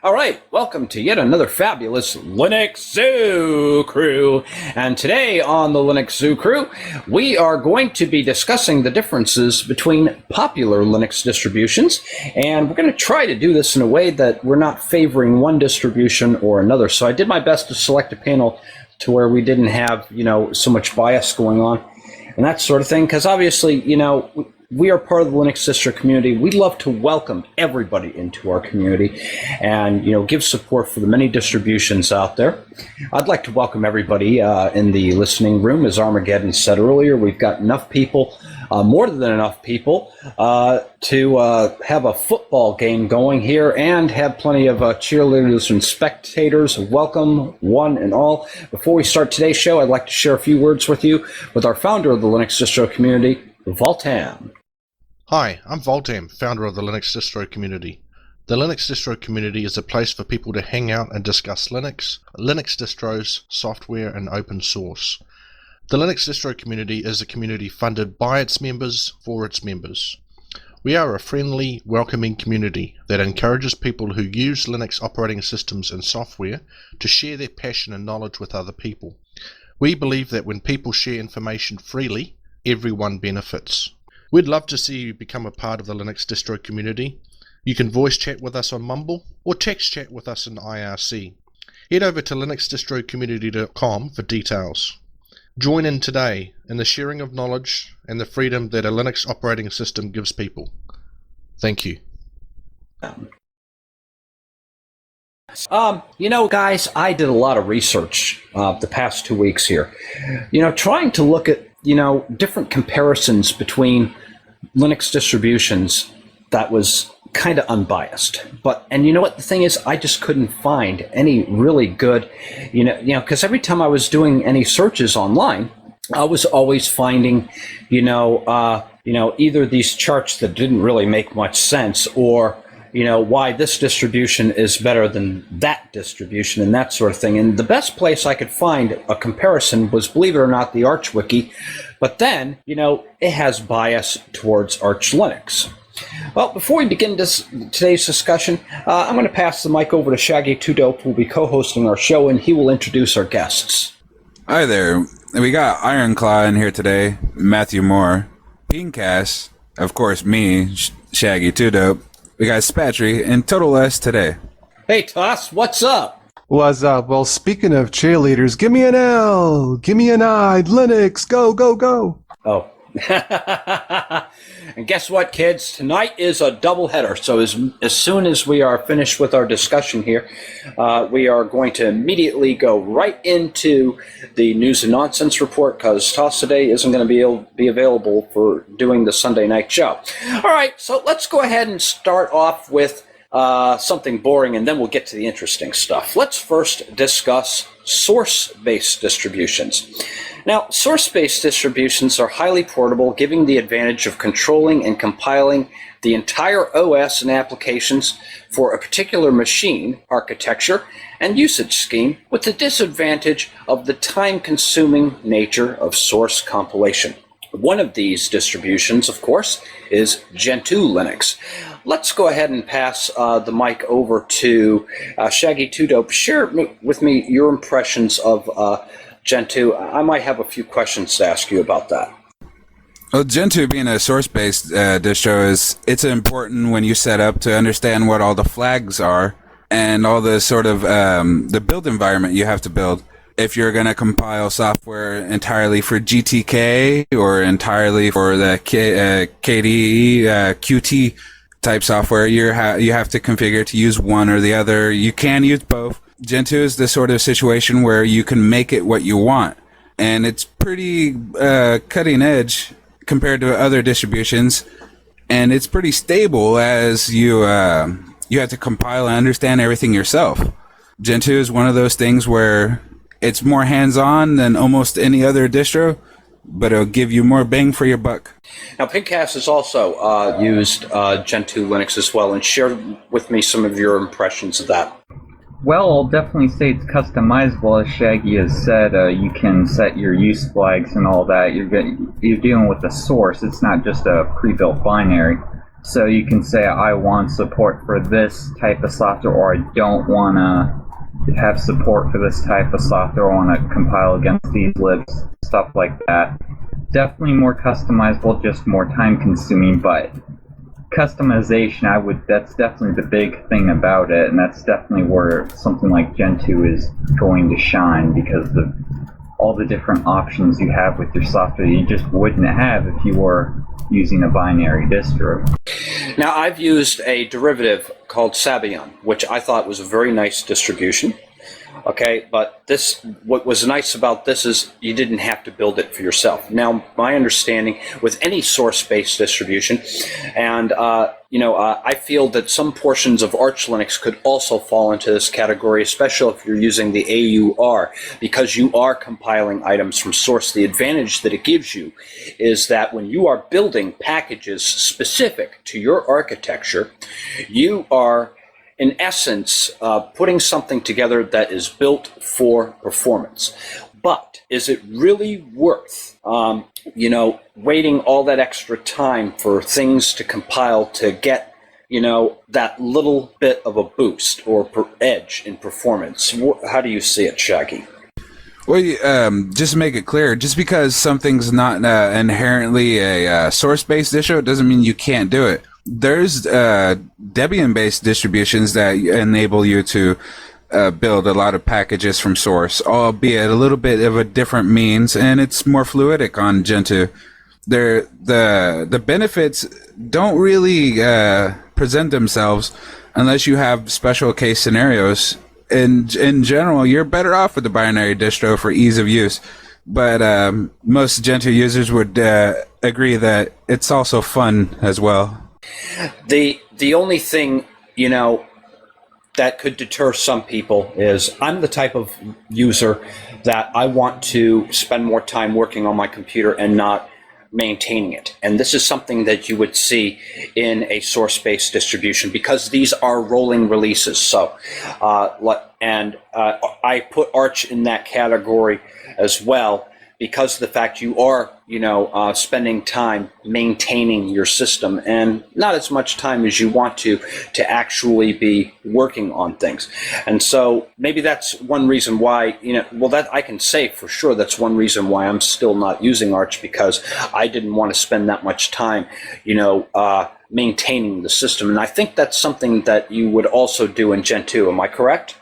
All right, welcome to yet another fabulous Linux Zoo Crew. And today on the Linux Zoo Crew, we are going to be discussing the differences between popular Linux distributions. And we're going to try to do this in a way that we're not favoring one distribution or another. So I did my best to select a panel to where we didn't have, so much bias going on and that sort of thing. Because obviously, we are part of the Linux distro community. We love to welcome everybody into our community and, give support for the many distributions out there. I'd like to welcome everybody in the listening room. As Armageddon said earlier, we've got enough people, more than enough people, to have a football game going here and have plenty of cheerleaders and spectators. Welcome, one and all. Before we start today's show, I'd like to share a few words with you with our founder of the Linux distro community, Voltam. Hi, I'm Voltam, founder of the Linux distro community. The Linux distro community is a place for people to hang out and discuss Linux distros, software, and open source. The Linux distro community is a community funded by its members for its members. We are a friendly, welcoming community that encourages people who use Linux operating systems and software to share their passion and knowledge with other people. We believe that when people share information freely, everyone benefits. We'd love to see you become a part of the Linux distro community. You can voice chat with us on Mumble or text chat with us in IRC. Head over to linuxdistrocommunity.com for details. Join in today in the sharing of knowledge and the freedom that a Linux operating system gives people. Thank you. Guys, I did a lot of research the past 2 weeks here, trying to look at different comparisons between Linux distributions that was kind of unbiased. And you know what the thing is, I just couldn't find any really good, because every time I was doing any searches online, I was always finding, either these charts that didn't really make much sense, or why this distribution is better than that distribution and that sort of thing. And the best place I could find a comparison was, believe it or not, the Arch Wiki. But then, it has bias towards Arch Linux. Well, before we begin today's discussion, I'm going to pass the mic over to Shaggy 2Dope, who will be co-hosting our show, and he will introduce our guests. Hi there. We got Ironclaw in here today, Matthew Moore, Pingcast, of course me, Shaggy 2Dope. We got Spatry and Total S today. Hey, Toss, what's up? What's up? Well, speaking of cheerleaders, give me an L, give me an I, Linux, go, go, go. Oh. And guess what, kids? Tonight is a doubleheader. So as soon as we are finished with our discussion here, we are going to immediately go right into the News and Nonsense report, because Toss today isn't going to be available for doing the Sunday night show. All right, so let's go ahead and start off with something boring, and then we'll get to the interesting stuff. Let's first discuss source-based distributions. Now, source-based distributions are highly portable, giving the advantage of controlling and compiling the entire OS and applications for a particular machine, architecture, and usage scheme, with the disadvantage of the time-consuming nature of source compilation. One of these distributions, of course, is Gentoo Linux. Let's go ahead and pass the mic over to Shaggy 2Dope. Share with me your impressions of Gentoo. I might have a few questions to ask you about that. Well, Gentoo being a source-based distro it's important when you set up to understand what all the flags are and all the sort of the build environment you have to build. If you're going to compile software entirely for GTK or entirely for the KDE, Qt type software, you have to configure to use one or the other. You can use both. Gentoo is the sort of situation where you can make it what you want, and it's pretty cutting edge compared to other distributions, and it's pretty stable as you have to compile and understand everything yourself. Gentoo is one of those things where it's more hands-on than almost any other distro, but it'll give you more bang for your buck. Now, Pingcast has also used Gentoo Linux as well, and share with me some of your impressions of that. Well, I'll definitely say it's customizable, as Shaggy has said. You can set your use flags and all that. You're dealing with the source. It's not just a pre-built binary. So you can say, I want support for this type of software, or I don't want to have support for this type of software, I want to compile against these libs, stuff like that. Definitely more customizable, just more time consuming, but customization, that's definitely the big thing about it, and that's definitely where something like Gentoo is going to shine, because of all the different options you have with your software that you just wouldn't have if you were using a binary distro. Now, I've used a derivative called Sabayon, which I thought was a very nice distribution. Okay, but what was nice about this is you didn't have to build it for yourself. Now, my understanding with any source-based distribution, and I feel that some portions of Arch Linux could also fall into this category, especially if you're using the AUR, because you are compiling items from source. The advantage that it gives you is that when you are building packages specific to your architecture, you are in essence, putting something together that is built for performance. But is it really worth, waiting all that extra time for things to compile to get, that little bit of a boost or edge in performance? How do you see it, Shaggy? Well, just to make it clear, just because something's not inherently a source-based distro doesn't mean you can't do it. There's Debian-based distributions that enable you to build a lot of packages from source, albeit a little bit of a different means, and it's more fluidic on Gentoo. The benefits don't really present themselves unless you have special case scenarios. In general, you're better off with the binary distro for ease of use. But most Gentoo users would agree that it's also fun as well. The only thing, that could deter some people is I'm the type of user that I want to spend more time working on my computer and not maintaining it. And this is something that you would see in a source-based distribution because these are rolling releases. So, I put Arch in that category as well because of the fact you are, spending time maintaining your system and not as much time as you want to actually be working on things. And so maybe that's one reason why, that I can say for sure that's one reason why I'm still not using Arch, because I didn't want to spend that much time, maintaining the system. And I think that's something that you would also do in Gentoo. Am I correct?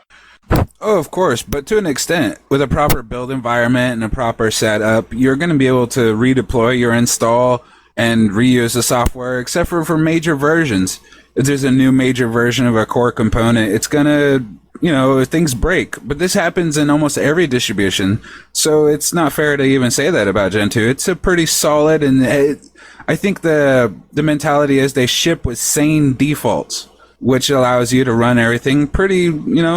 Oh, of course, but to an extent, with a proper build environment and a proper setup, you're going to be able to redeploy your install and reuse the software, except for major versions. If there's a new major version of a core component, it's going to, things break. But this happens in almost every distribution, so it's not fair to even say that about Gentoo. It's a pretty solid, and I think the mentality is they ship with sane defaults, which allows you to run everything pretty,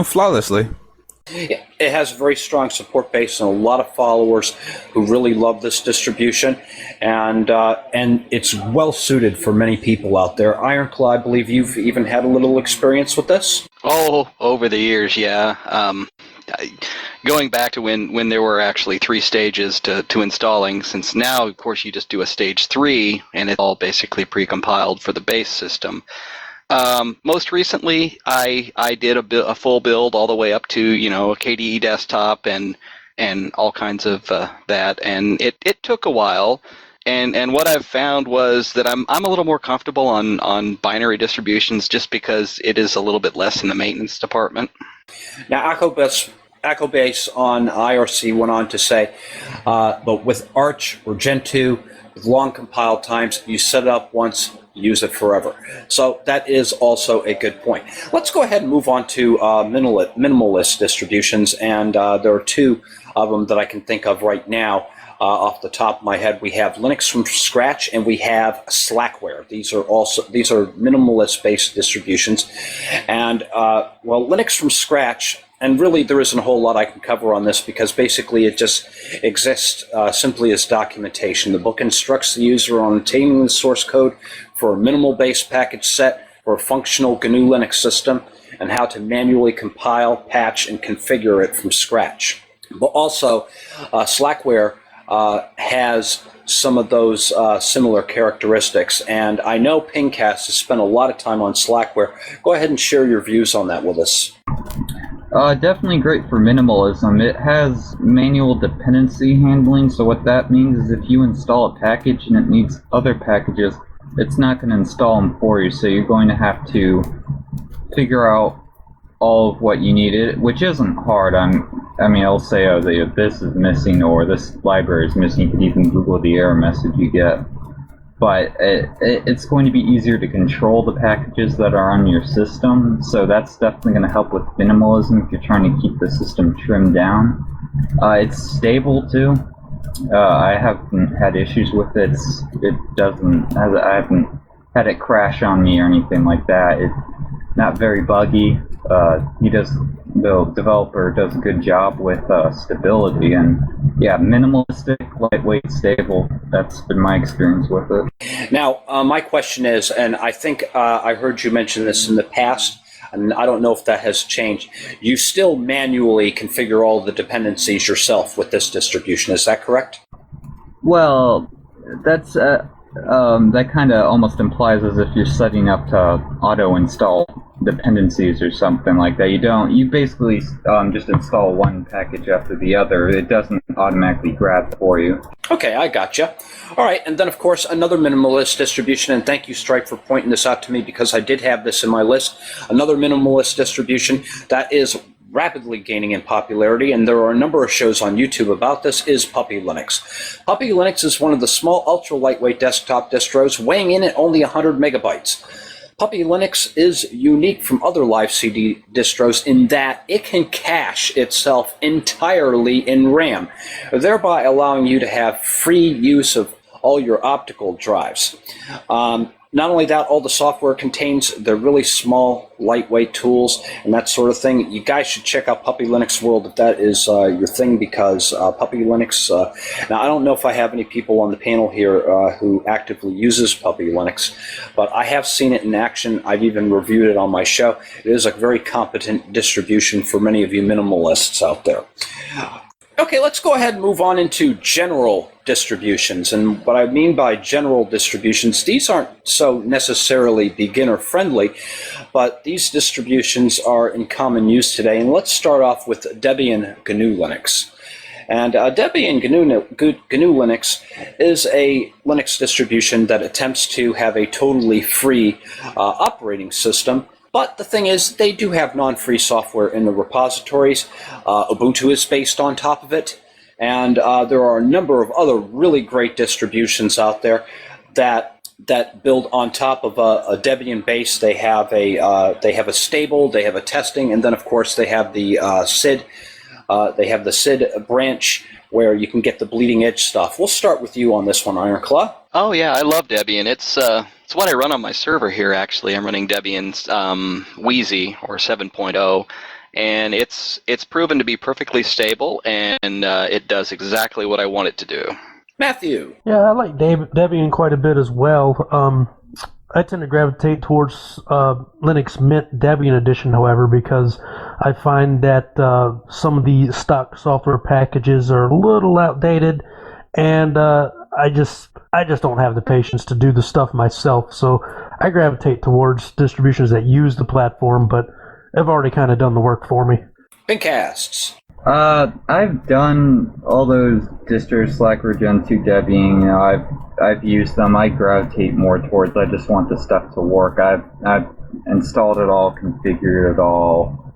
flawlessly. It has a very strong support base and a lot of followers who really love this distribution, and it's well suited for many people out there. Ironclaw, I believe you've even had a little experience with this. Oh, over the years, yeah. Going back to when there were actually 3 stages to installing, since now, of course, you just do a stage 3, and it's all basically pre-compiled for the base system. Most recently, I did a full build all the way up to, a KDE desktop and all kinds of that, and it took a while. And what I've found was that I'm a little more comfortable on binary distributions just because it is a little bit less in the maintenance department. Now, Acobase on IRC went on to say, but with Arch or Gentoo, with long compile times, you set it up once, use it forever. So that is also a good point. Let's go ahead and move on to minimalist distributions, and there are 2 of them that I can think of right now. Off the top of my head, we have Linux from scratch and we have Slackware. These are minimalist-based distributions, and Linux from scratch. And really, there isn't a whole lot I can cover on this because basically it just exists simply as documentation. The book instructs the user on obtaining the source code for a minimal base package set for a functional GNU Linux system and how to manually compile, patch, and configure it from scratch. But also, Slackware has some of those similar characteristics. And I know Pingcast has spent a lot of time on Slackware. Go ahead and share your views on that with us. Definitely great for minimalism. It has manual dependency handling, so what that means is if you install a package and it needs other packages, it's not going to install them for you, so you're going to have to figure out all of what you needed, which isn't hard. I mean, I'll say, oh, this is missing or this library is missing. You could even Google the error message you get. But it's going to be easier to control the packages that are on your system, so that's definitely going to help with minimalism if you're trying to keep the system trimmed down. It's stable too. I haven't had issues with it. I haven't had it crash on me or anything like that. It's not very buggy. The developer does a good job with stability, and yeah, minimalistic, lightweight, stable. That's been my experience with it. Now, my question is, and I think I heard you mention this in the past, and I don't know if that has changed. You still manually configure all the dependencies yourself with this distribution, is that correct? Well, that's that kind of almost implies as if you're setting up to auto-install dependencies or something like that. You basically just install one package after the other. It doesn't automatically grab for you. Okay, I gotcha. All right, and then of course another minimalist distribution, and thank you, Stripe, for pointing this out to me because I did have this in my list. Another minimalist distribution that is rapidly gaining in popularity, and there are a number of shows on YouTube about this, is Puppy Linux. Puppy Linux is one of the small ultra-lightweight desktop distros, weighing in at only 100 megabytes. Puppy Linux is unique from other live CD distros in that it can cache itself entirely in RAM, thereby allowing you to have free use of all your optical drives. Not only that, all the software contains the really small, lightweight tools and that sort of thing. You guys should check out Puppy Linux World if that is your thing, because Puppy Linux, now I don't know if I have any people on the panel here who actively uses Puppy Linux, but I have seen it in action. I've even reviewed it on my show. It is a very competent distribution for many of you minimalists out there. Okay, let's go ahead and move on into general distributions. And what I mean by general distributions, these aren't so necessarily beginner-friendly, but these distributions are in common use today. And let's start off with Debian GNU Linux. And Debian GNU Linux is a Linux distribution that attempts to have a totally free operating system. But the thing is, they do have non-free software in the repositories. Ubuntu is based on top of it, and there are a number of other really great distributions out there that build on top of a Debian base. They have a stable, they have a testing, and then of course they have the SID. They have the SID branch where you can get the bleeding edge stuff. We'll start with you on this one, Ironclaw. Oh yeah, I love Debian. It's what I run on my server here. Actually, I'm running Debian's Wheezy or 7.0, and it's proven to be perfectly stable, and it does exactly what I want it to do. Matthew. Yeah, I like Debian quite a bit as well. I tend to gravitate towards Linux Mint Debian Edition, however, because I find that some of the stock software packages are a little outdated, and I just don't have the patience to do the stuff myself. So I gravitate towards distributions that use the platform, but have already kind of done the work for me. Pinkcasts. I've done all those distros, Slackware, Gentoo, Debian. I've used them. I gravitate more towards. I just want the stuff to work. I've installed it all, configured it all,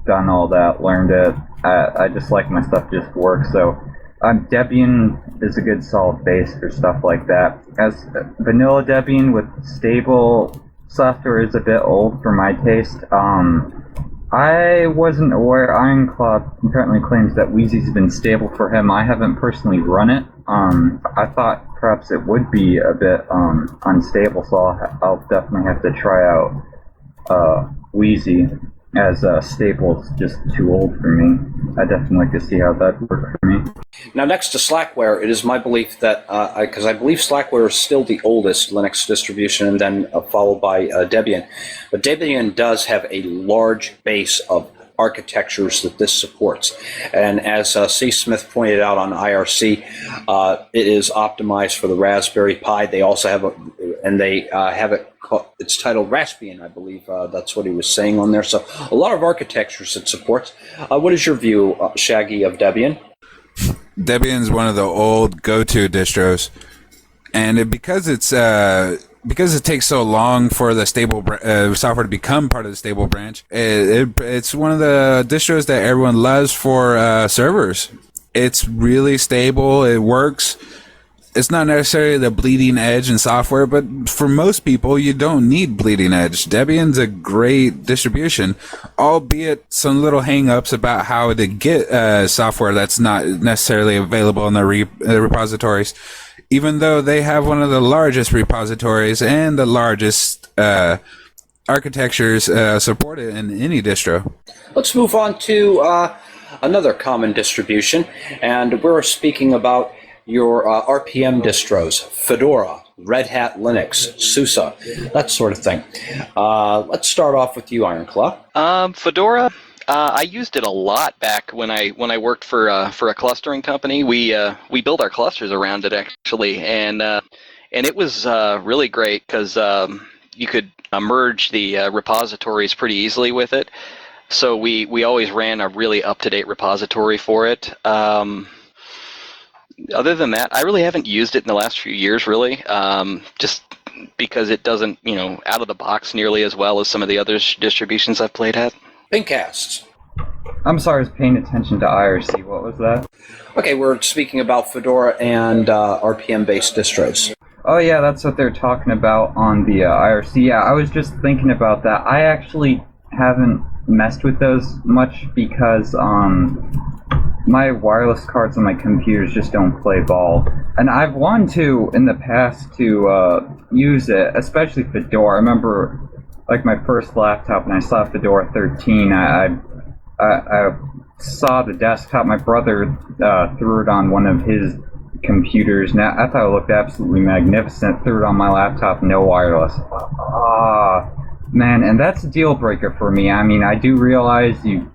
done all that, learned it. I just like my stuff just works. So Debian is a good solid base for stuff like that. As vanilla Debian with stable software is a bit old for my taste. I wasn't aware. Ironclaw apparently claims that Wheezy's been stable for him. I haven't personally run it. I thought perhaps it would be a bit unstable, so I'll definitely have to try out Wheezy, as stable is just too old for me. I definitely like to see how that works for me. Now, next to Slackware, it is my belief that, because I believe Slackware is still the oldest Linux distribution, and then followed by Debian. But Debian does have a large base of architectures that this supports. And as C. Smith pointed out on IRC, it is optimized for the Raspberry Pi. They also have it's titled Raspbian, I believe. That's what he was saying on there. So a lot of architectures it supports. What is your view, Shaggy, of Debian? Debian's one of the old go-to distros, and because it takes so long for the stable software to become part of the stable branch, it's one of the distros that everyone loves for servers. It's really stable. It works. It's not necessarily the bleeding edge in software, but for most people, you don't need bleeding edge. Debian's a great distribution, albeit some little hang-ups about how to get software that's not necessarily available in the repositories, even though they have one of the largest repositories and the largest architectures supported in any distro. Let's move on to another common distribution, and we're speaking about your RPM distros, Fedora, Red Hat Linux, SUSE, that sort of thing. Let's start off with you, Ironclaw. Fedora, I used it a lot back when I worked for a clustering company. We built our clusters around it actually, and it was really great because you could merge the repositories pretty easily with it. So we always ran a really up-to-date repository for it. Other than that, I really haven't used it in the last few years, really, just because it doesn't, out of the box nearly as well as some of the other distributions I've played at. Pinkcasts. I'm sorry, I was paying attention to IRC. What was that? Okay, we're speaking about Fedora and RPM-based distros. Oh yeah, that's what they're talking about on the IRC. Yeah, I was just thinking about that. I actually haven't messed with those much because my wireless cards on my computers just don't play ball. And I've wanted to, in the past, to use it, especially Fedora. I remember, like, my first laptop, and I saw Fedora 13. I saw the desktop. My brother threw it on one of his computers, and I thought it looked absolutely magnificent. Threw it on my laptop, no wireless. Man, and that's a deal breaker for me. I mean, I do realize you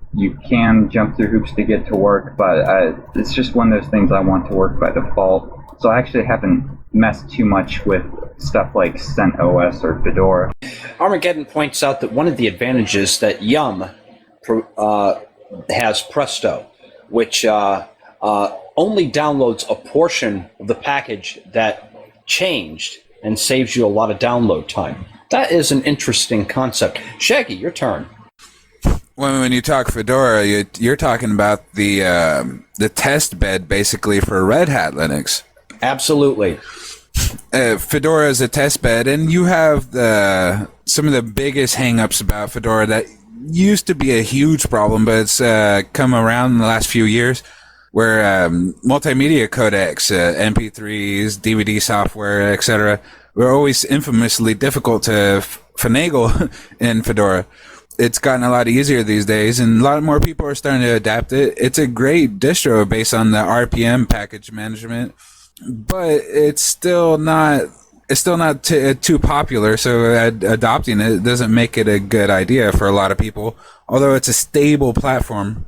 can jump through hoops to get to work, but it's just one of those things I want to work by default. So I actually haven't messed too much with stuff like CentOS or Fedora. Armageddon points out that one of the advantages that Yum has Presto, which only downloads a portion of the package that changed and saves you a lot of download time. That is an interesting concept. Shaggy, your turn. When you talk Fedora, you're talking about the test bed basically for Red Hat Linux. Absolutely. Fedora is a test bed, and you have some of the biggest hangups about Fedora that used to be a huge problem, but it's come around in the last few years, where multimedia codecs, MP3s, DVD software, etc., were always infamously difficult to finagle in Fedora. It's gotten a lot easier these days, and a lot more people are starting to adapt it. It's a great distro based on the RPM package management, but it's still not too popular. So adopting it doesn't make it a good idea for a lot of people. Although it's a stable platform,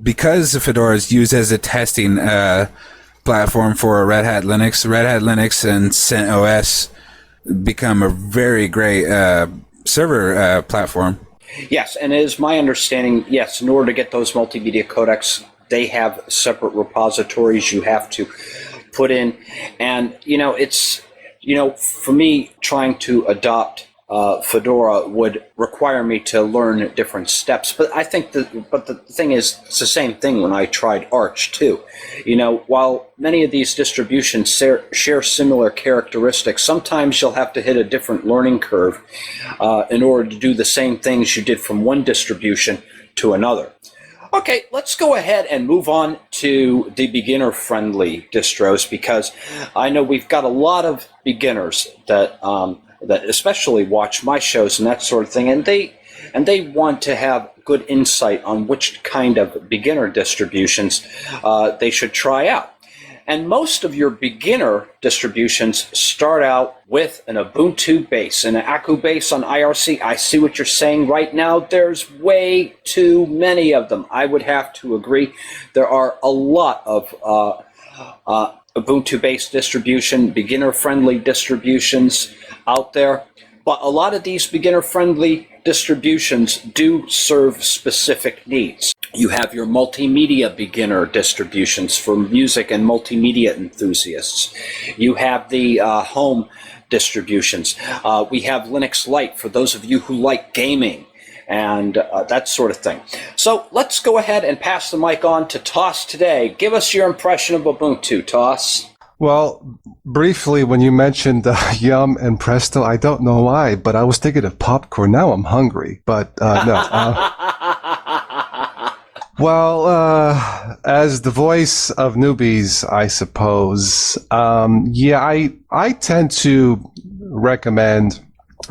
because Fedora is used as a testing platform for Red Hat Linux. Red Hat Linux and CentOS become a very great server platform. Yes, and it is my understanding, yes, in order to get those multimedia codecs, they have separate repositories you have to put in. And, it's, for me, trying to adopt Fedora would require me to learn different steps. But I think the thing is, it's the same thing when I tried Arch too. While many of these distributions share similar characteristics, sometimes you'll have to hit a different learning curve in order to do the same things you did from one distribution to another. Okay, let's go ahead and move on to the beginner-friendly distros, because I know we've got a lot of beginners that especially watch my shows and that sort of thing, and they want to have good insight on which kind of beginner distributions they should try out. And most of your beginner distributions start out with an Ubuntu base and an Aku base on IRC. I see what you're saying right now. There's way too many of them. I would have to agree. There are a lot of Ubuntu-based distribution, beginner-friendly distributions out there. But a lot of these beginner-friendly distributions do serve specific needs. You have your multimedia beginner distributions for music and multimedia enthusiasts. You have the home distributions. We have Linux Lite for those of you who like gaming and that sort of thing. So let's go ahead and pass the mic on to Toss today. Give us your impression of Ubuntu, Toss. Well, briefly, when you mentioned Yum and Presto, I don't know why, but I was thinking of popcorn. Now I'm hungry, but no. Well, as the voice of newbies, I suppose, I tend to recommend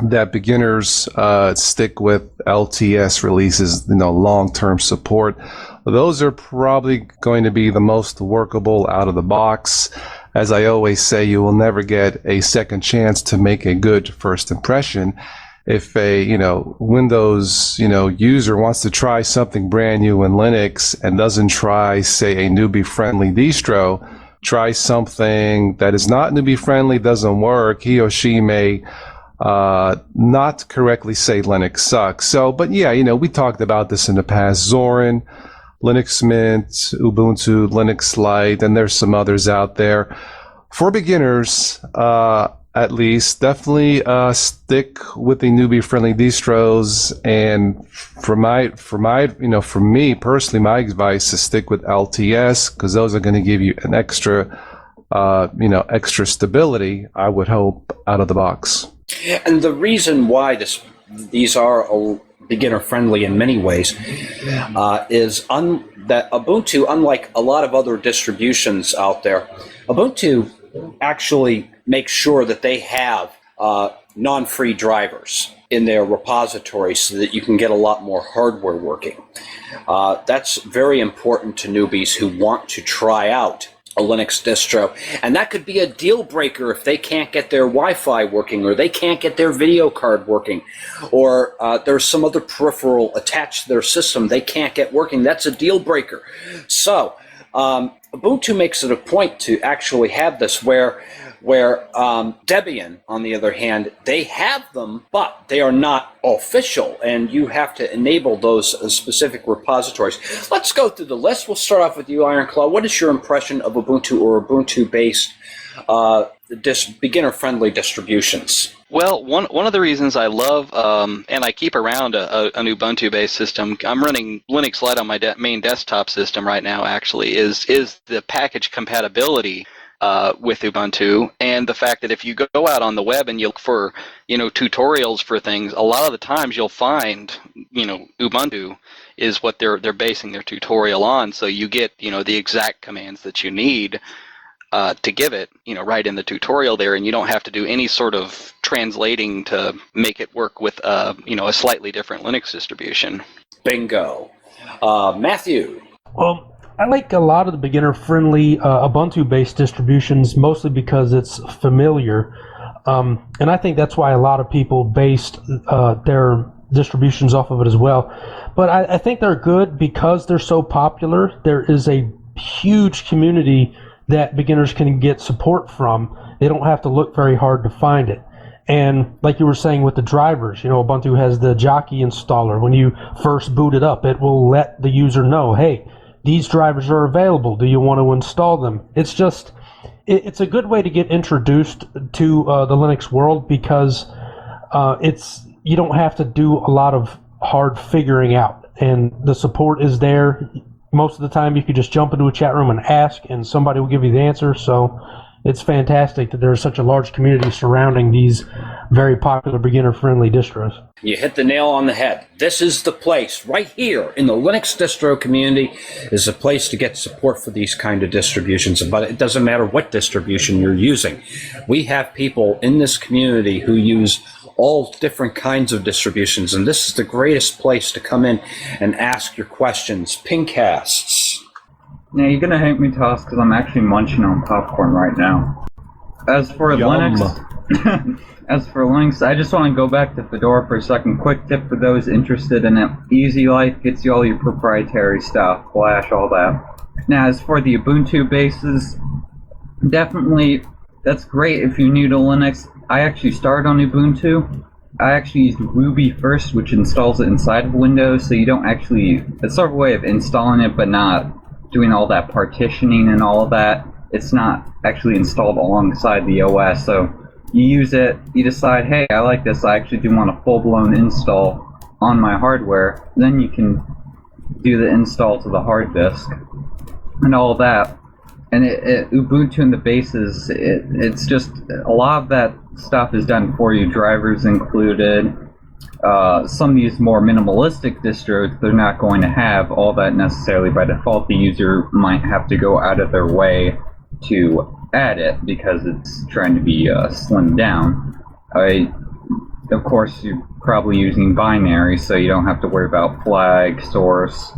that beginners stick with LTS releases, long-term support. Those are probably going to be the most workable out of the box. As I always say, you will never get a second chance to make a good first impression. If a, Windows, user wants to try something brand new in Linux and doesn't try, say, a newbie-friendly distro, try something that is not newbie-friendly, doesn't work, he or she may not correctly say Linux sucks. So, but yeah, we talked about this in the past. Zorin, Linux Mint, Ubuntu, Linux Lite, and there's some others out there. For beginners, at least, definitely stick with the newbie-friendly distros. And for me personally, my advice is stick with LTS because those are going to give you an extra stability, I would hope, out of the box. And the reason why these are beginner-friendly in many ways is that Ubuntu, unlike a lot of other distributions out there, Ubuntu actually makes sure that they have non-free drivers in their repository so that you can get a lot more hardware working. That's very important to newbies who want to try out a Linux distro, and that could be a deal breaker if they can't get their Wi-Fi working, or they can't get their video card working, or there's some other peripheral attached to their system they can't get working. That's a deal breaker. So Ubuntu makes it a point to actually have this where Debian, on the other hand, they have them, but they are not official, and you have to enable those specific repositories. Let's go through the list. We'll start off with you, Ironclaw. What is your impression of Ubuntu or Ubuntu-based beginner-friendly distributions? Well, one of the reasons I love, and I keep around an Ubuntu-based system, I'm running Linux Lite on my main desktop system right now, actually, is the package compatibility with Ubuntu, and the fact that if you go out on the web and you look for, tutorials for things, a lot of the times you'll find, Ubuntu is what they're basing their tutorial on, so you get, the exact commands that you need to give it, right in the tutorial there, and you don't have to do any sort of translating to make it work with, a slightly different Linux distribution. Bingo. Matthew? Well, I like a lot of the beginner-friendly Ubuntu-based distributions, mostly because it's familiar. And I think that's why a lot of people based their distributions off of it as well. But I think they're good because they're so popular. There is a huge community that beginners can get support from. They don't have to look very hard to find it. And like you were saying with the drivers, Ubuntu has the Jockey installer. When you first boot it up, it will let the user know, hey, these drivers are available. Do you want to install them? It's just, it's a good way to get introduced to the Linux world because you don't have to do a lot of hard figuring out, and the support is there. Most of the time, you could just jump into a chat room and ask, and somebody will give you the answer. So it's fantastic that there's such a large community surrounding these very popular beginner-friendly distros. You hit the nail on the head. This is the place right here in the Linux distro community is a place to get support for these kind of distributions. But it doesn't matter what distribution you're using. We have people in this community who use all different kinds of distributions, and this is the greatest place to come in and ask your questions. Pingcasts. Now you're gonna hate me, Toss, because I'm actually munching on popcorn right now. As for Linux, I just want to go back to Fedora for a second. Quick tip for those interested in it: Easy Life gets you all your proprietary stuff, Flash, all that. Now, as for the Ubuntu bases, definitely that's great if you're new to Linux. I actually started on Ubuntu. I actually used Ruby first, which installs it inside of Windows, so you don't actually... It's sort of a way of installing it, but not doing all that partitioning and all of that. It's not actually installed alongside the OS, so you use it, you decide, hey, I like this, I actually do want a full-blown install on my hardware. Then you can do the install to the hard disk and all of that. And Ubuntu and the bases, it's just, a lot of that stuff is done for you, drivers included. Some of these more minimalistic distros, they're not going to have all that necessarily by default. The user might have to go out of their way to add it because it's trying to be slimmed down. Of course, you're probably using binary, so you don't have to worry about flag, source,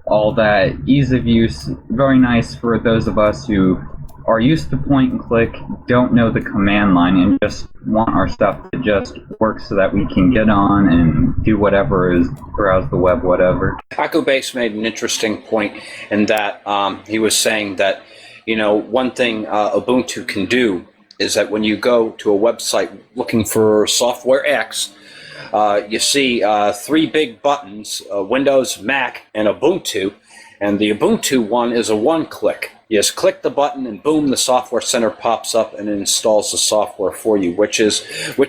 all that. Ease of use, very nice for those of us who are used to point and click, don't know the command line, and just want our stuff to just work so that we can get on and do whatever is browse the web, whatever. Taco Base made an interesting point in that he was saying that, you know, one thing Ubuntu can do is that when you go to a website looking for software X, you see three big buttons, Windows, Mac, and Ubuntu, and the Ubuntu one is a one-click. You just click the button and boom, the Software Center pops up and installs the software for you, which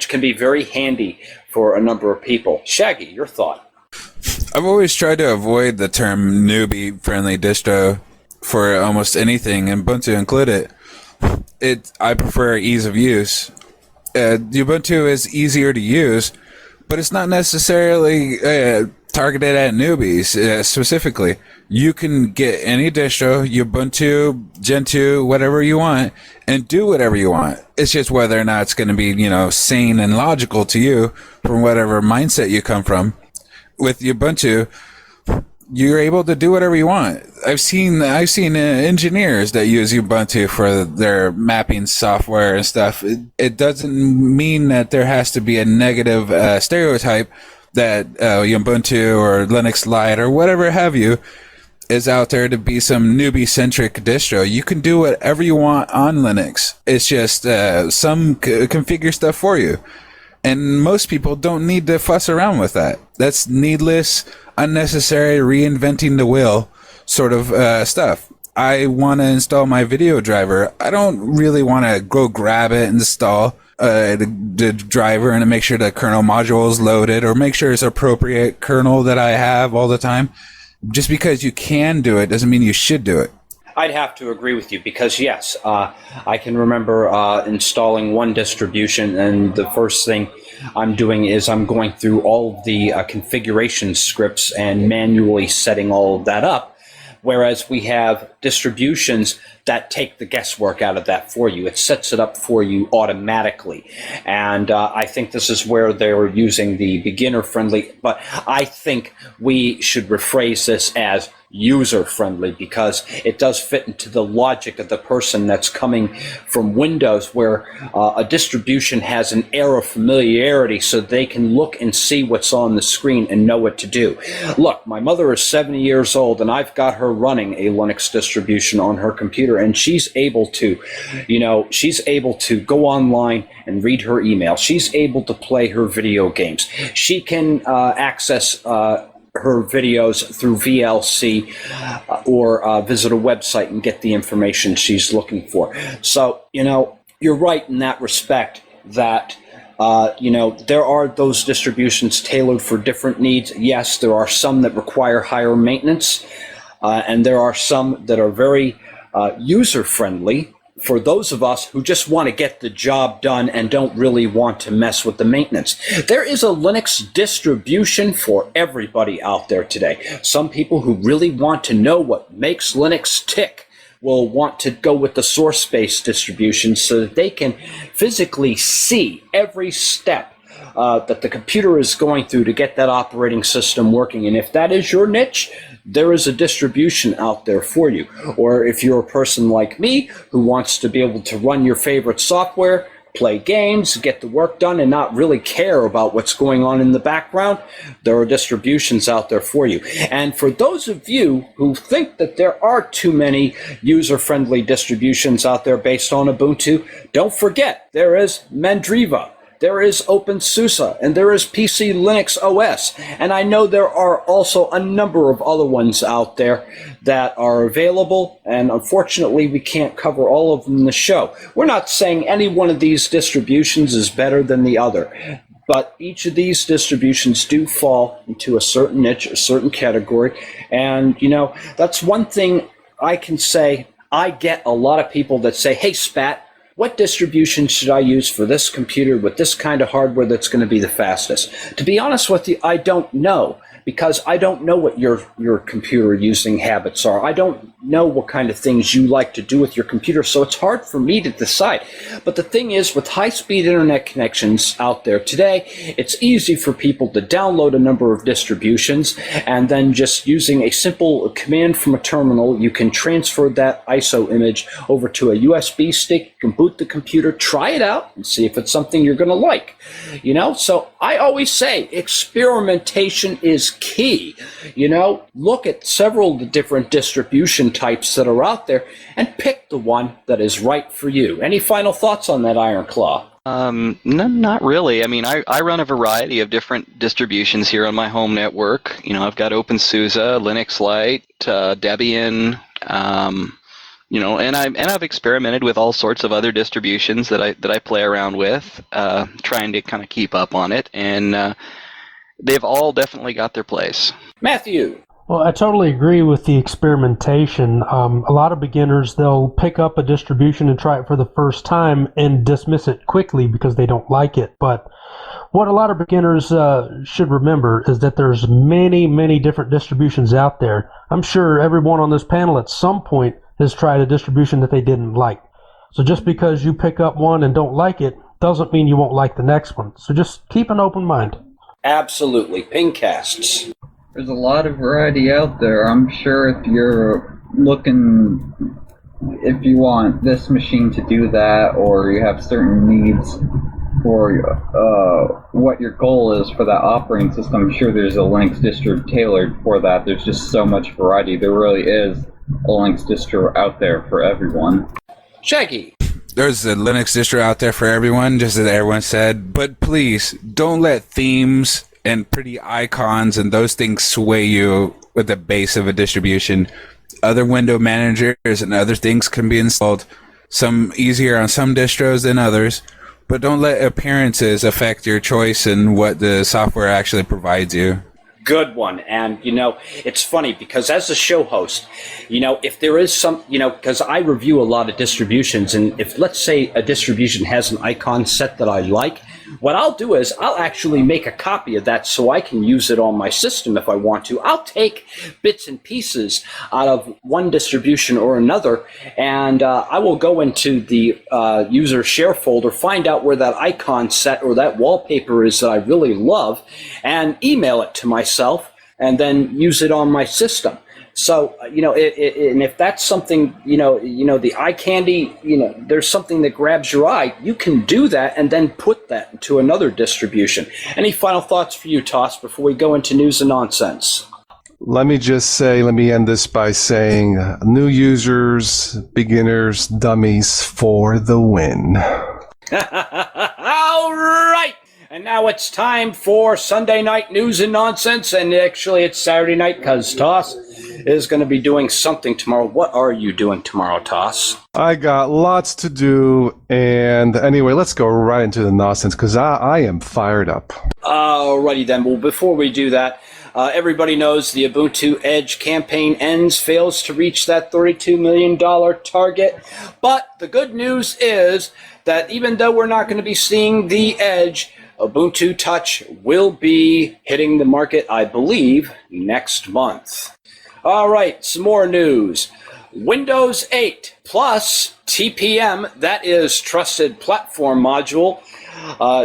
can be very handy for a number of people. Shaggy, your thought? I've always tried to avoid the term newbie-friendly distro for almost anything, and Ubuntu included. I prefer ease of use. Ubuntu is easier to use, but it's not necessarily targeted at newbies specifically. You can get any distro, Ubuntu, Gentoo, whatever you want, and do whatever you want. It's just whether or not it's going to be, sane and logical to you from whatever mindset you come from. With Ubuntu, you're able to do whatever you want. I've seen engineers that use Ubuntu for their mapping software and stuff. It doesn't mean that there has to be a negative stereotype that Ubuntu or Linux Lite or whatever have you is out there to be some newbie-centric distro. You can do whatever you want on Linux. It's just some configure stuff for you. And most people don't need to fuss around with that. That's needless, unnecessary, reinventing the wheel sort of stuff. I want to install my video driver. I don't really want to go grab it and install the driver and make sure the kernel module is loaded or make sure it's appropriate kernel that I have all the time. Just because you can do it doesn't mean you should do it. I'd have to agree with you because, yes, I can remember installing one distribution, and the first thing I'm doing is I'm going through all of the configuration scripts and manually setting all of that up, whereas we have distributions that take the guesswork out of that for you. It sets it up for you automatically. And I think this is where they're using the beginner-friendly, but I think we should rephrase this as user-friendly because it does fit into the logic of the person that's coming from Windows, where a distribution has an air of familiarity so they can look and see what's on the screen and know what to do. Look, my mother is 70 years old and I've got her running a Linux distribution on her computer, and she's able to go online and read her email. She's able to play her video games. She can access her videos through VLC or visit a website and get the information she's looking for. So, you're right in that respect that, there are those distributions tailored for different needs. Yes, there are some that require higher maintenance, and there are some that are very user-friendly for those of us who just want to get the job done and don't really want to mess with the maintenance. There is a Linux distribution for everybody out there today. Some people who really want to know what makes Linux tick will want to go with the source-based distribution so that they can physically see every step that the computer is going through to get that operating system working. And if that is your niche, there is a distribution out there for you. Or if you're a person like me who wants to be able to run your favorite software, play games, get the work done, and not really care about what's going on in the background, there are distributions out there for you. And for those of you who think that there are too many user-friendly distributions out there based on Ubuntu, don't forget there is Mandriva, there is OpenSUSE, and there is PC Linux OS. And I know there are also a number of other ones out there that are available, and unfortunately we can't cover all of them in the show. We're not saying any one of these distributions is better than the other, but each of these distributions do fall into a certain niche, a certain category. And, that's one thing I can say. I get a lot of people that say, hey, Spat, what distribution should I use for this computer with this kind of hardware that's going to be the fastest? To be honest with you, I don't know, because I don't know what your computer using habits are. I don't know what kind of things you like to do with your computer, so it's hard for me to decide. But the thing is, with high-speed internet connections out there today, it's easy for people to download a number of distributions, and then just using a simple command from a terminal, you can transfer that ISO image over to a USB stick. You can boot the computer, try it out, and see if it's something you're going to like. So I always say experimentation is key. Look at several of the different distribution types that are out there and pick the one that is right for you. Any final thoughts on that, Iron Claw? No, not really. I mean, I run a variety of different distributions here on my home network. I've got OpenSUSE, Linux Lite, Debian, and I've experimented with all sorts of other distributions that I play around with, trying to kind of keep up on it, and they've all definitely got their place. Matthew. Well, I totally agree with the experimentation. A lot of beginners, they'll pick up a distribution and try it for the first time and dismiss it quickly because they don't like it. But what a lot of beginners should remember is that there's many, many different distributions out there. I'm sure everyone on this panel at some point has tried a distribution that they didn't like. So just because you pick up one and don't like it doesn't mean you won't like the next one. So just keep an open mind. Absolutely. Pingcasts. There's a lot of variety out there. I'm sure if you're looking, if you want this machine to do that, or you have certain needs for what your goal is for that operating system, I'm sure there's a Linux distro tailored for that. There's just so much variety. There really is a Linux distro out there for everyone. Shaggy. There's a Linux distro out there for everyone, just as everyone said, but please don't let themes and pretty icons and those things sway you with the base of a distribution. Other window managers and other things can be installed, some easier on some distros than others, but don't let appearances affect your choice and what the software actually provides you. Good one. And, it's funny because as a show host, if there is some, because I review a lot of distributions, and if, let's say, a distribution has an icon set that I like, what I'll do is I'll actually make a copy of that so I can use it on my system if I want to. I'll take bits and pieces out of one distribution or another, and I will go into the user share folder, find out where that icon set or that wallpaper is that I really love, and email it to myself, and then use it on my system. So, and if that's something, the eye candy, there's something that grabs your eye, you can do that and then put that into another distribution. Any final thoughts for you, Toss, before we go into news and nonsense? Let me end this by saying new users, beginners, dummies for the win. All right. And now it's time for Sunday night news and nonsense. And actually, it's Saturday night because Toss is going to be doing something tomorrow. What are you doing tomorrow, Toss? I got lots to do. And anyway, let's go right into the nonsense because I am fired up. Alrighty then. Well, before we do that, everybody knows the Ubuntu Edge campaign fails to reach that $32 million target. But the good news is that even though we're not going to be seeing the Edge, Ubuntu Touch will be hitting the market, I believe, next month. All right, some more news. Windows 8 plus TPM, that is Trusted Platform Module,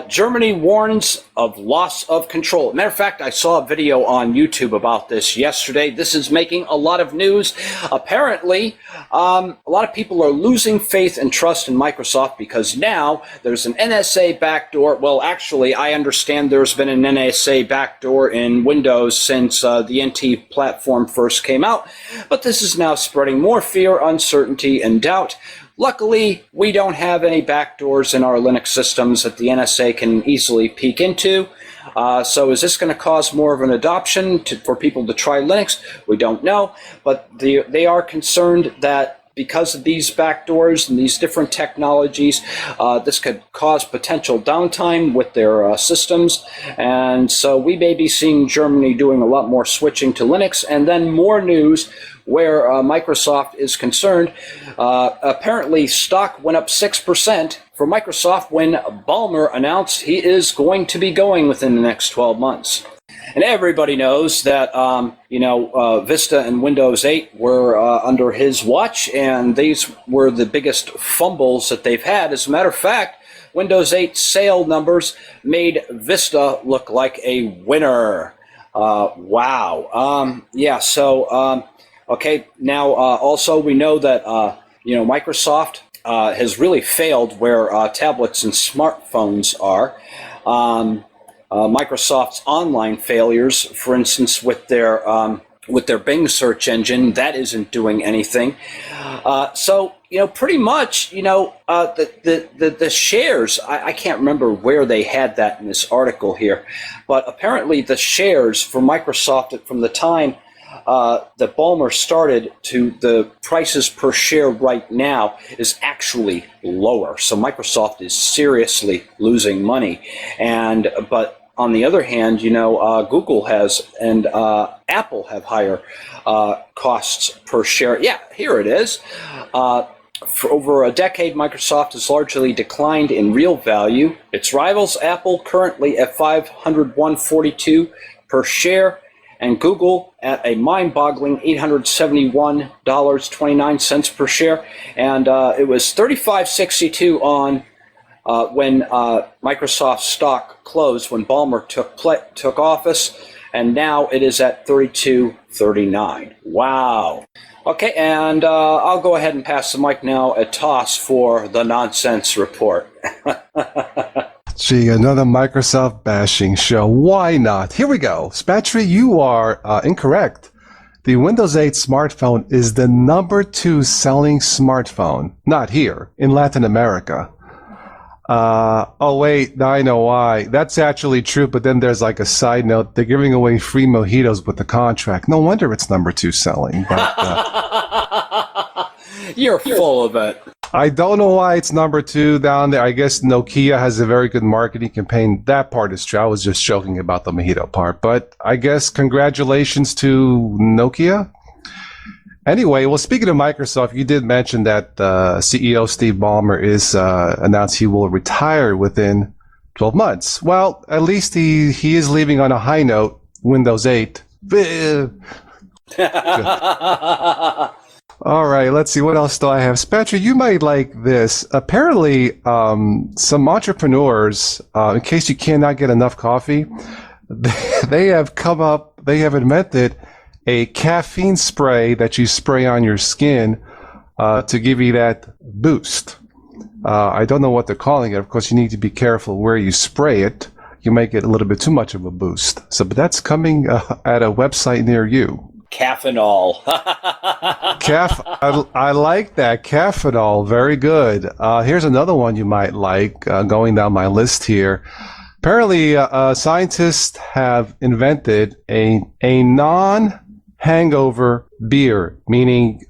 Germany warns of loss of control. Matter of fact, I saw a video on YouTube about this yesterday. This is making a lot of news. Apparently, a lot of people are losing faith and trust in Microsoft because now there's an NSA backdoor. Well, actually, I understand there's been an NSA backdoor in Windows since the NT platform first came out, but this is now spreading more fear, uncertainty, and doubt. Luckily, we don't have any backdoors in our Linux systems that the NSA can easily peek into. So is this going to cause more of an adoption for people to try Linux? We don't know, but they are concerned that because of these backdoors and these different technologies, this could cause potential downtime with their systems. And so we may be seeing Germany doing a lot more switching to Linux. And then more news where Microsoft is concerned. Apparently, stock went up 6% for Microsoft when Ballmer announced he is going to be going within the next 12 months. And everybody knows that, Vista and Windows 8 were under his watch, and these were the biggest fumbles that they've had. As a matter of fact, Windows 8 sale numbers made Vista look like a winner. Wow. Okay, now also we know that, Microsoft has really failed where tablets and smartphones are. Microsoft's online failures, for instance, with their Bing search engine, that isn't doing anything. Pretty much, the shares, I can't remember where they had that in this article here, but apparently the shares for Microsoft from the time that Ballmer started to the prices per share right now is actually lower. So Microsoft is seriously losing money. But on the other hand, Google has and Apple have higher costs per share. Yeah, here it is. For over a decade, Microsoft has largely declined in real value. Its rivals, Apple, currently at $501.42 per share, and Google at a mind-boggling $871.29 per share. And it was $35.62 on when Microsoft stock closed when Ballmer took office, and now it is at $32.39. Wow. Okay, and I'll go ahead and pass the mic now at Toss for the nonsense report. Gee, another Microsoft bashing show. Why not? Here we go. Spatry, you are incorrect. The Windows 8 smartphone is the number 2 selling smartphone. Not here, in Latin America. Oh wait, now I know why. That's actually true, but then there's like a side note. They're giving away free mojitos with the contract. No wonder it's number 2 selling. But, You're full of it. I don't know why it's number 2 down there. I guess Nokia has a very good marketing campaign. That part is true. I was just joking about the mojito part. But I guess congratulations to Nokia. Anyway, well, speaking of Microsoft, you did mention that CEO Steve Ballmer is announced he will retire within 12 months. Well, at least he is leaving on a high note. Windows 8. All right, let's see. What else do I have? Spatcher, you might like this. Apparently, some entrepreneurs, in case you cannot get enough coffee, they have invented a caffeine spray that you spray on your skin to give you that boost. I don't know what they're calling it. Of course, you need to be careful where you spray it. You might get a little bit too much of a boost. But that's coming at a website near you. Caffinol. I like that. Caffinol. Very good. Here's another one you might like, going down my list here. Apparently, scientists have invented a non-hangover beer, meaning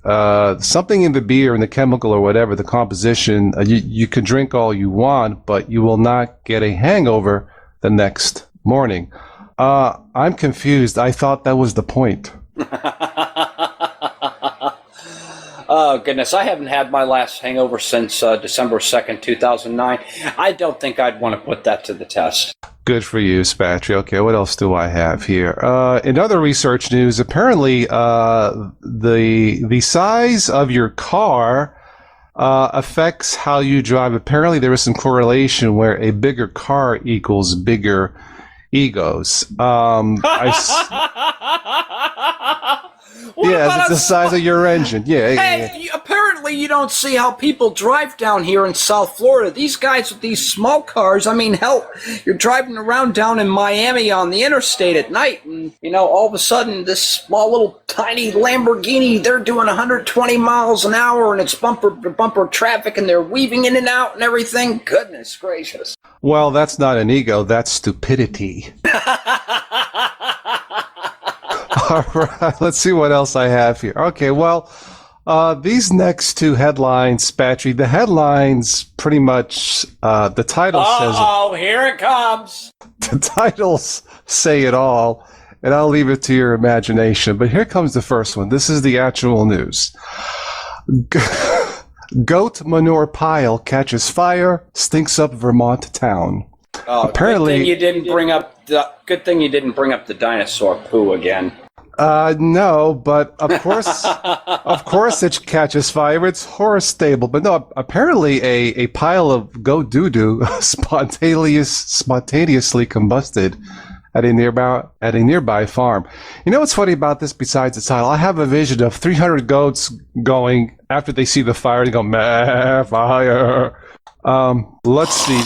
something in the beer, in the chemical or whatever, the composition, you can drink all you want, but you will not get a hangover the next morning. I'm confused. I thought that was the point. Oh, goodness. I haven't had my last hangover since December 2nd, 2009. I don't think I'd want to put that to the test. Good for you, Spatry. Okay, what else do I have here? In other research news, apparently the size of your car affects how you drive. Apparently, there is some correlation where a bigger car equals bigger egos. Yeah, it's the size of your engine. Yeah. Hey, apparently you don't see how people drive down here in South Florida. These guys with these small cars, I mean, hell, you're driving around down in Miami on the interstate at night, and, all of a sudden, this small little tiny Lamborghini, they're doing 120 miles an hour, and it's bumper traffic, and they're weaving in and out and everything. Goodness gracious. Well, that's not an ego, that's stupidity. All right, let's see what else I have here. Okay, well, these next two headlines, Patry, the headlines pretty much, the title says it. Oh, here it comes. The titles say it all, and I'll leave it to your imagination. But here comes the first one. This is the actual news. Goat manure pile catches fire, stinks up Vermont town. Oh, Apparently, good thing you didn't bring up the dinosaur poo again. No, but of course it catches fire. It's horse stable. But no, apparently a pile of goat doo-doo spontaneously combusted at a nearby farm. You know what's funny about this besides the title? I have a vision of 300 goats going after they see the fire. They go, meh, fire. Let's see.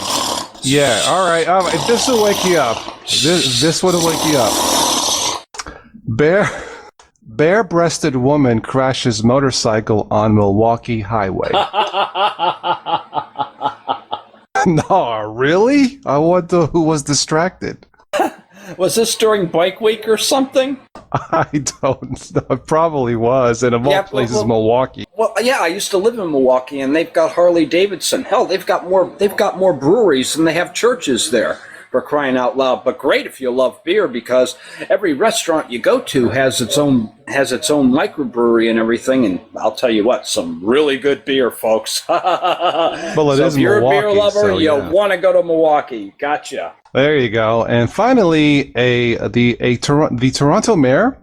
Yeah, all right. This will wake you up. This will wake you up. Bare-breasted woman crashes motorcycle on Milwaukee highway. No, really? I wonder who was distracted. Was this during Bike Week or something? I don't know. It probably was. And of all places, Milwaukee. Well, yeah, I used to live in Milwaukee, and they've got Harley Davidson. Hell, they've got more breweries than they have churches there. For crying out loud. But great if you love beer, because every restaurant you go to has its own microbrewery and everything. And I'll tell you what, some really good beer, folks. Well, so if you're Milwaukee, a beer lover, so, yeah. you'll want to go to Milwaukee. Gotcha. There you go. And finally, the Toronto mayor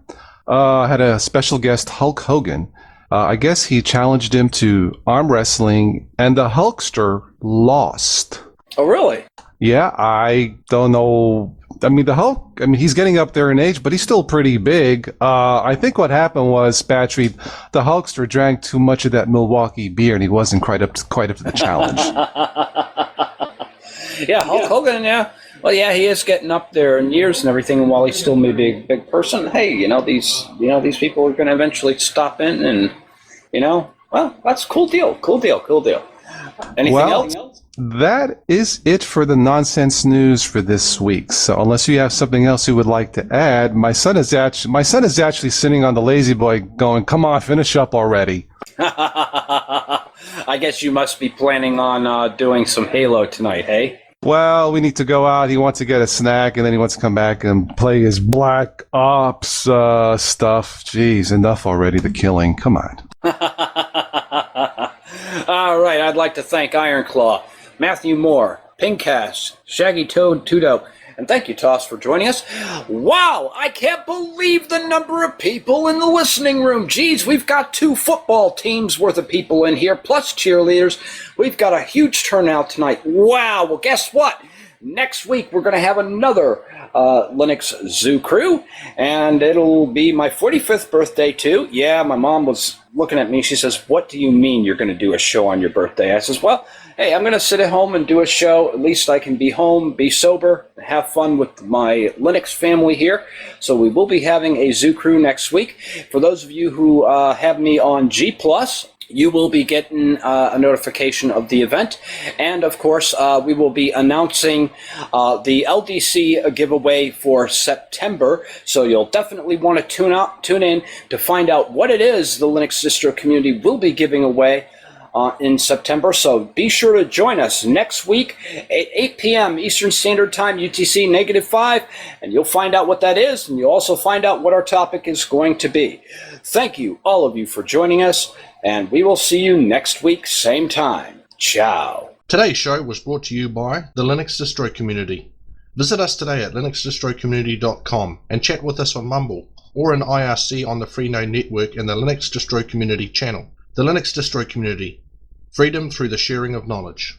had a special guest, Hulk Hogan. I guess he challenged him to arm wrestling, and the Hulkster lost. Oh, really? Yeah, I don't know. I mean, the Hulk, he's getting up there in age, but he's still pretty big. I think what happened was, Patry, the Hulkster drank too much of that Milwaukee beer, and he wasn't quite up to the challenge. Yeah, Hulk Hogan, yeah. Well, yeah, he is getting up there in years and everything, and while he still may be a big person, hey, these people are going to eventually stop in, and, well, that's a cool deal. Anything else? That is it for the nonsense news for this week. So unless you have something else you would like to add, my son is actually sitting on the lazy boy going, come on, finish up already. I guess you must be planning on doing some Halo tonight, hey? Well, we need to go out. He wants to get a snack, and then he wants to come back and play his Black Ops stuff. Jeez, enough already, the killing. Come on. All right, I'd like to thank Ironclaw, Matthew Moore, Pinkcast, Shaggy Toad Tudo, and thank you, Toss, for joining us. Wow, I can't believe the number of people in the listening room. Geez, we've got 2 football teams worth of people in here, plus cheerleaders. We've got a huge turnout tonight. Wow, well, guess what? Next week, we're going to have another Linux Zoo Crew, and it'll be my 45th birthday, too. Yeah, my mom was looking at me. She says, what do you mean you're going to do a show on your birthday? I says, well, hey, I'm going to sit at home and do a show. At least I can be home, be sober, have fun with my Linux family here. So we will be having a Zoo Crew next week. For those of you who have me on G+, you will be getting a notification of the event. And, of course, we will be announcing the LDC giveaway for September. So you'll definitely want to tune in to find out what it is the Linux distro community will be giving away in September. So be sure to join us next week at 8 p.m. Eastern Standard Time, UTC -5, and you'll find out what that is, and you'll also find out what our topic is going to be. Thank you, all of you, for joining us, and we will see you next week, same time. Ciao. Today's show was brought to you by the Linux Distro Community. Visit us today at linuxdistrocommunity.com and chat with us on Mumble or in IRC on the Freenode network in the Linux Distro Community channel. The Linux Distro Community. Freedom through the sharing of knowledge.